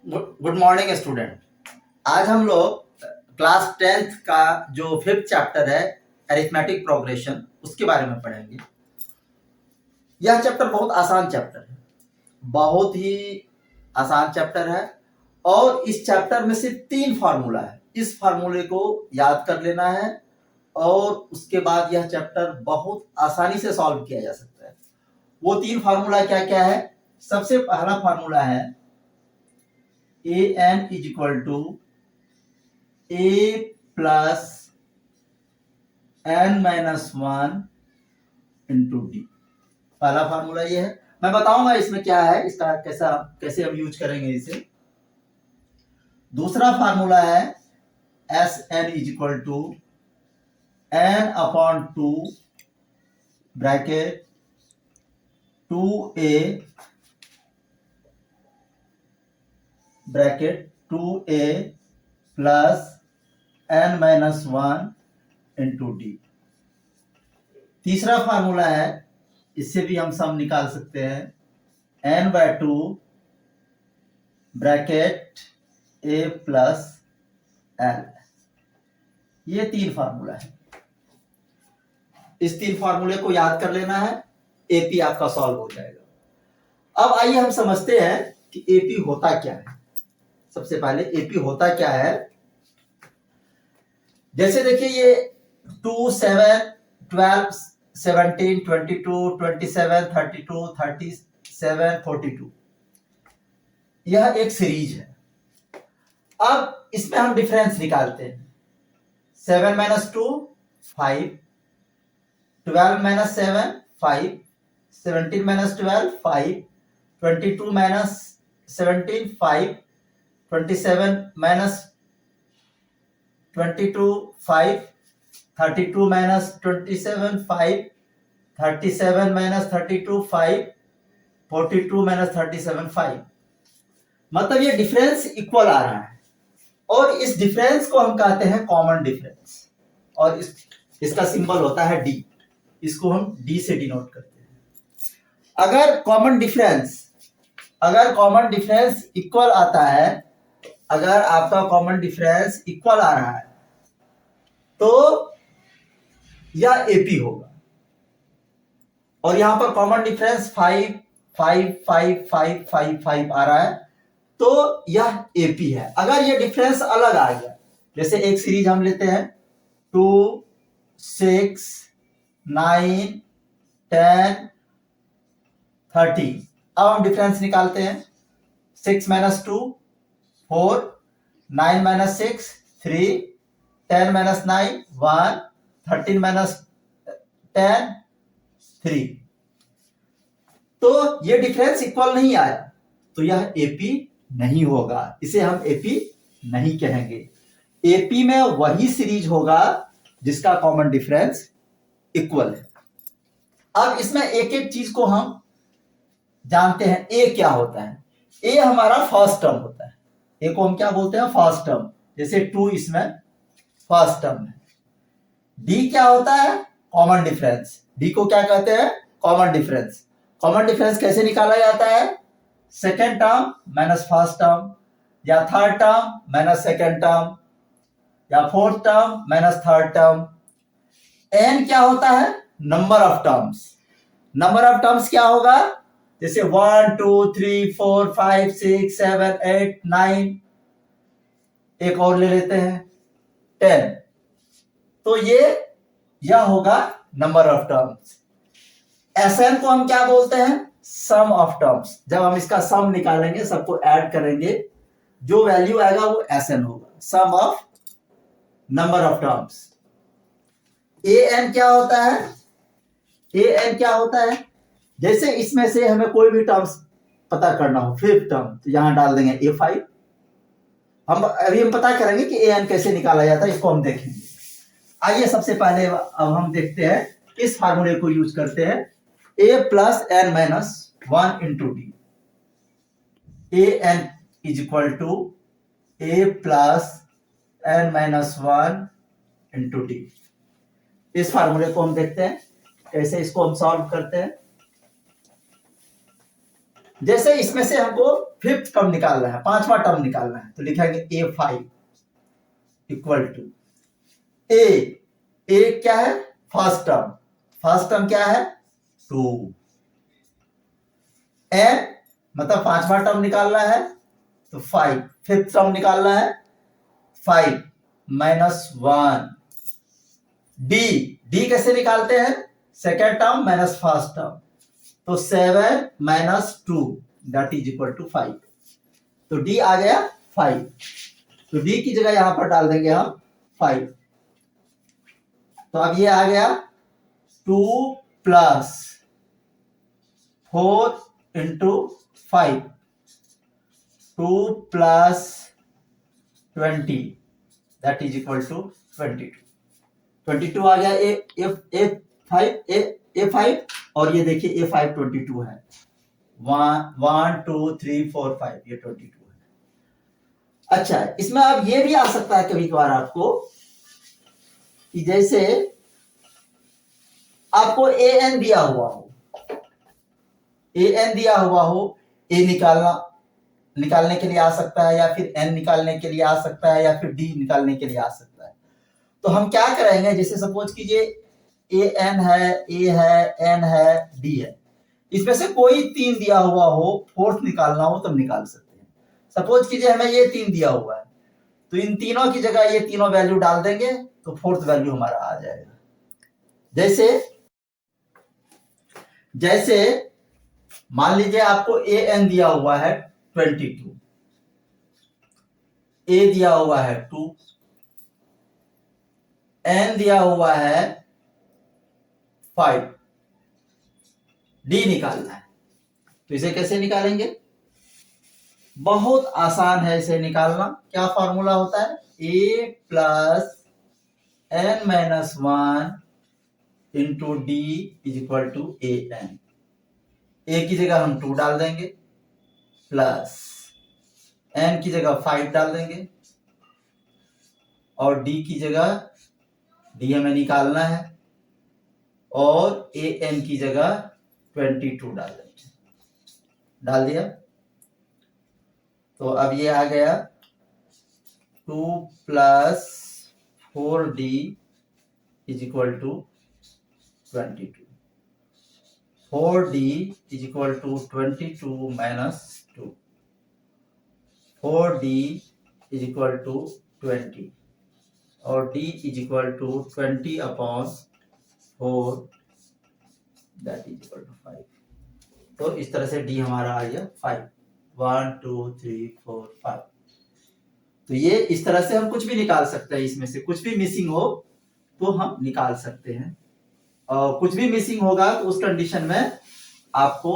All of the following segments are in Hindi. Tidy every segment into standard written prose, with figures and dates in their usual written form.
Good morning student. आज हम लोग क्लास 10th का जो 5th चैप्टर है अरिथमेटिक प्रोग्रेशन उसके बारे में पढ़ेंगे। यह चैप्टर बहुत आसान चैप्टर है, बहुत ही आसान चैप्टर है और इस चैप्टर में सिर्फ 3 फार्मूला है। इस फार्मूले को याद कर लेना है और उसके बाद यह चैप्टर बहुत आसानी से सॉल्व किया जा सकता है। वो 3 फार्मूला क्या क्या है? सबसे पहला फार्मूला है an is equal to a plus n minus 1 into d. पहला फार्मूला ये है, मैं बताऊंगा इसमें क्या है, इसका कैसे हम यूज करेंगे इसे। दूसरा फार्मूला है S N is equal to n upon 2 bracket 2a bracket 2a plus n minus 1 into d. तीसरा फार्मूला है, इससे भी हम सम निकाल सकते हैं, n/2 bracket a plus l। ये 3 फार्मूला है। इस 3 फार्मूले को याद कर लेना है, एपी आपका सॉल्व हो जाएगा। अब आइए हम समझते हैं कि एपी होता क्या है। सबसे पहले एपी होता क्या है, जैसे देखिए ये 2, 7, 12, 17, 22, 27, 32, 37, 42 यह एक सीरीज है। अब इसमें हम डिफरेंस निकालते हैं। 7 minus 2 5, 12 minus 7 5, 17 minus 12 5, 22 minus 17 5, 27 minus 22 5, 32 minus 27 5, 37 minus 32 5, 42 minus 37 5। मतलब ये डिफरेंस इक्वल आ रहा है और इस डिफरेंस को हम कहते हैं कॉमन डिफरेंस और इसका सिंबल होता है डी। इसको हम डी से डिनोट करते हैं। अगर कॉमन डिफरेंस इक्वल आता है, अगर आपका कॉमन डिफरेंस इक्वल आ रहा है तो यह एपी होगा। और यहां पर कॉमन डिफरेंस 5 5 5 5 5 5 आ रहा है तो यह एपी है। अगर यह डिफरेंस अलग आ गया, जैसे एक सीरीज हम लेते हैं 2 6 9 10 30। अब हम डिफरेंस निकालते हैं। 6 माइनस 2 4, 9 माइनस 6 3, 10 माइनस 9 1, 13 माइनस 10 3। तो ये डिफरेंस इक्वल नहीं आया तो यह एपी नहीं होगा, इसे हम एपी नहीं कहेंगे। एपी में वही सीरीज होगा जिसका कॉमन डिफरेंस इक्वल है। अब इसमें एक एक चीज को हम जानते हैं। ए क्या होता है? ए हमारा फर्स्ट टर्म होता है। ए को हम क्या बोलते हैं? First term. जैसे 2 इसमें फर्स्ट टर्म है। डी क्या होता है? Common difference. डी को क्या कहते हैं? Common difference. कॉमन डिफरेंस कैसे निकाला जाता है? Second term minus first term, या third term minus second term, या fourth term minus third term. N क्या होता है? Number of terms. Number of terms क्या होगा? जैसे 1 2 3 4 5 6 7 8 9, एक और ले लेते हैं 10। तो यह होगा नंबर ऑफ टर्म्स। एसएन को हम क्या बोलते हैं? सम ऑफ टर्म्स। जब हम इसका सम निकालेंगे, सबको ऐड करेंगे, जो वैल्यू आएगा वो एसएन होगा, sum of number of terms. A N क्या होता है? एएन क्या होता है? जैसे इसमें से हमें कोई भी टर्म्स पता करना हो, फिफ्थ टर्म, तो यहां डाल देंगे A5। हम पता करेंगे कि एएन कैसे निकाला जाता है, इसको हम देखेंगे। आइए सबसे पहले अब हम देखते हैं, इस फार्मूले को यूज करते हैं। a plus n minus 1 into d. an is equal to a plus n minus 1 into d. इस फार्मूले को हम देखते हैं कैसे इसको हम सॉल्व करते हैं। जैसे इसमें से हमको फिफ्थ टर्म निकालना है, पांचवा टर्म निकालना है, तो लिखेंगे A5 इक्वल टू ए क्या है, फर्स्ट टर्म क्या है 2, एन मतलब पांचवा टर्म निकालना है तो 5, फिफ्थ टर्म निकालना है 5 माइनस 1, डी कैसे निकालते हैं, second term minus first term, तो 7 minus 2 that is equal to 5, तो डी आ गया 5, तो डी की जगह यहां पर डाल देंगे हम 5, तो अब ये आ गया 2 plus 4 into 5, 2 plus 20 that is equal to 22 आ गया ए5 और ये देखिए A5 22 है, 1 2 3 4 5 ये 22 है। अच्छा, इसमें अब ये भी आ सकता है कभी कभार आपको कि जैसे आपको an दिया हुआ हो, ए निकालने के लिए आ सकता है, या फिर n निकालने के लिए आ सकता है, या फिर d निकालने के लिए आ सकता है। तो हम क्या करेंगे, जैसे सपोज कीजिए an है, a है, n है, d है, इसमें से कोई 3 दिया हुआ हो, फोर्थ निकालना हो तब निकाल सकते हैं। सपोज कीजिए हमें ये 3 दिया हुआ है, तो इन तीनों की जगह ये तीनों वैल्यू डाल देंगे तो फोर्थ वैल्यू हमारा आ जाएगा। जैसे मान लीजिए आपको an दिया हुआ है 22, a दिया हुआ है 2, n दिया हुआ है 5, d निकालना है, तो इसे कैसे निकालेंगे, बहुत आसान है इसे निकालना। क्या फॉर्मूला होता है, a plus n minus 1 into d is equal to an, a की जगह हम 2 डाल देंगे, प्लस n की जगह 5 डाल देंगे, और d की जगह d हमें निकालना है, और an की जगह 22 डाल देंगे, डाल दिया, तो अब ये आ गया 2 plus 4d is equal to 22, 4d is equal to 22 minus 2, 4d is equal to 20, और d is equal to 20 upon 4 that is equal to 5। तो इस तरह से d हमारा आ गया 5, 1 2 3 4 5। तो ये इस तरह से हम कुछ भी निकाल सकते हैं, इसमें से कुछ भी मिसिंग हो तो हम निकाल सकते हैं, और कुछ भी मिसिंग होगा तो उस कंडीशन में आपको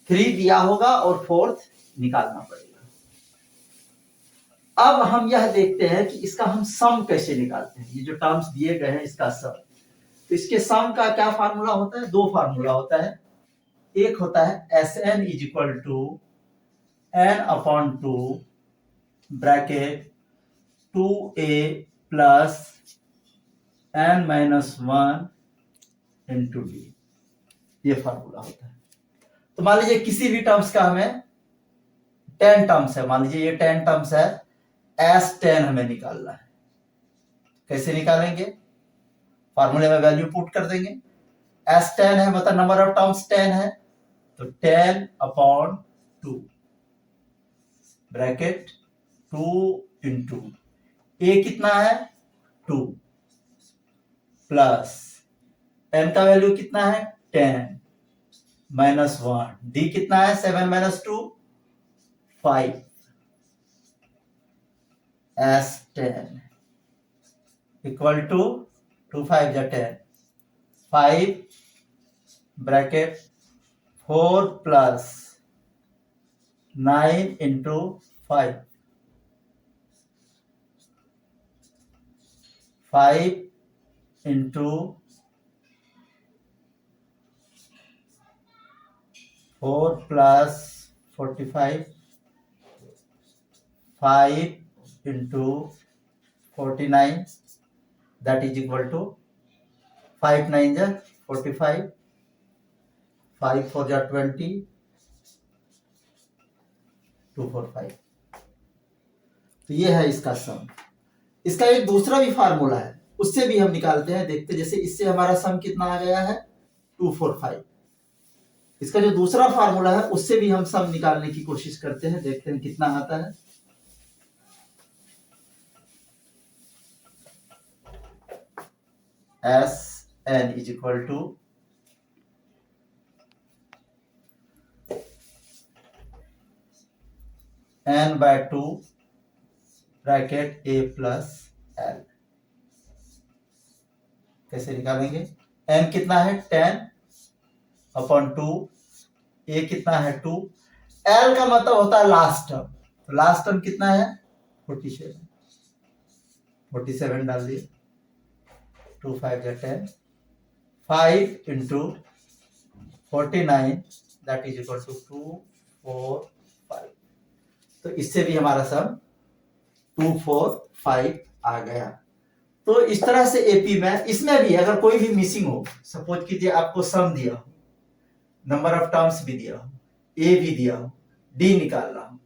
3 दिया होगा और फोर्थ निकालना पड़ेगा। अब हम यह देखते हैं कि इसका हम सम कैसे निकालते हैं, ये जो टर्म्स दिए गए हैं इसका सम, तो इसके सम का क्या फार्मूला होता है, 2 फार्मूला होता है, एक होता है Sn is equal to n upon 2 bracket 2a plus n minus 1 into d, ये फार्मूला होता है। तो मान लीजिए किसी भी टर्म्स का हमें 10 टर्म्स है, मान लीजिए ये 10 टर्म्स है, S10 हमें निकालना है, कैसे निकालेंगे, फार्मूले में वैल्यू पुट कर देंगे, S10 है मतलब नंबर ऑफ टर्म्स 10 है, तो 10 अपॉन 2 ब्रैकेट 2 इंटू a कितना है 2 प्लस n का वैल्यू कितना है 10 माइनस 1, d कितना है 7 माइनस 2 5, S10 इक्वल टू 2 5 जा 10, 5 bracket 4 plus 9 into 5, 5 into 4 plus 45, 5 into 49 that is equal to 5 9 जा 45, 5 4 जा 20, 245। तो ये है इसका सम। इसका एक दूसरा भी फार्मूला है, उससे भी हम निकालते हैं, देखते हैं। जैसे इससे हमारा सम कितना आ गया है 245। इसका जो दूसरा फार्मूला है उससे भी हम सम निकालने की कोशिश करते हैं, देखते हैं कितना आता है। S N is equal to n/2 bracket a plus L. कैसे निकालेंगे? n कितना है 10/2, a कितना है 2, l का मतलब होता है लास्ट टर्म। तो लास्ट टर्म कितना है 47 डाल दिए, 2 5 जा 10, 5 into 49 that is equal to 245। तो इससे भी हमारा सम 245 आ गया। तो इस तरह से एपी में, इसमें भी अगर कोई भी मिसिंग हो, सपोज कीजिए आपको सम दिया हो, नंबर ऑफ टर्म्स भी दिया हो, ए भी दिया हो, डी निकालना हो,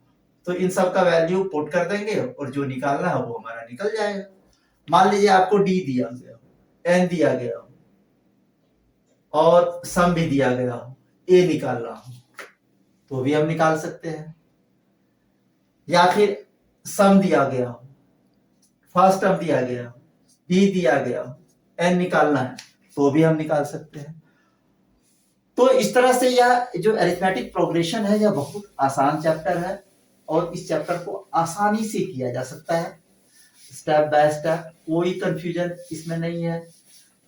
तो इन सब का वैल्यू पुट कर देंगे और जो निकालना है वो हमारा निकल जाएगा। मान लीजिए आपको डी दिया गया हो, एन दिया गया हो और सम भी दिया गया हो, ए निकालना हो, तो भी हम निकाल सकते हैं। या फिर सम दिया गया हो, फर्स्ट टर्म दिया गया हो, बी दिया गया हो, एन निकालना है, तो भी हम निकाल सकते हैं। तो इस तरह से यह जो अरिथमेटिक प्रोग्रेशन है यह बहुत आसान चैप्टर है और इस चैप्टर को आसानी से किया जा सकता है, स्टेप बाय स्टेप, कोई कंफ्यूजन इसमें नहीं है।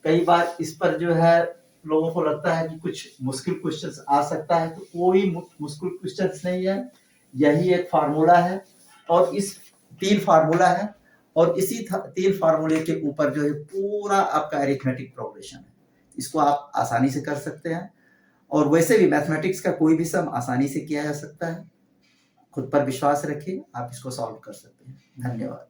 कई बार इस पर जो है लोगों को लगता है कि कुछ मुश्किल क्वेश्चंस आ सकता है, तो कोई मुश्किल क्वेश्चंस नहीं है। यही एक फार्मूला है और इस 3 फार्मूला है और इसी 3 फार्मूले के ऊपर जो है पूरा आपका अरिथमेटिक प्रोग्रेशन है। इसको आप आसानी से कर सकते हैं और वैसे भी मैथमेटिक्स का कोई भी सम आसानी से किया जा सकता है। खुद पर विश्वास रखिए, आप इसको सॉल्व कर सकते हैं। धन्यवाद।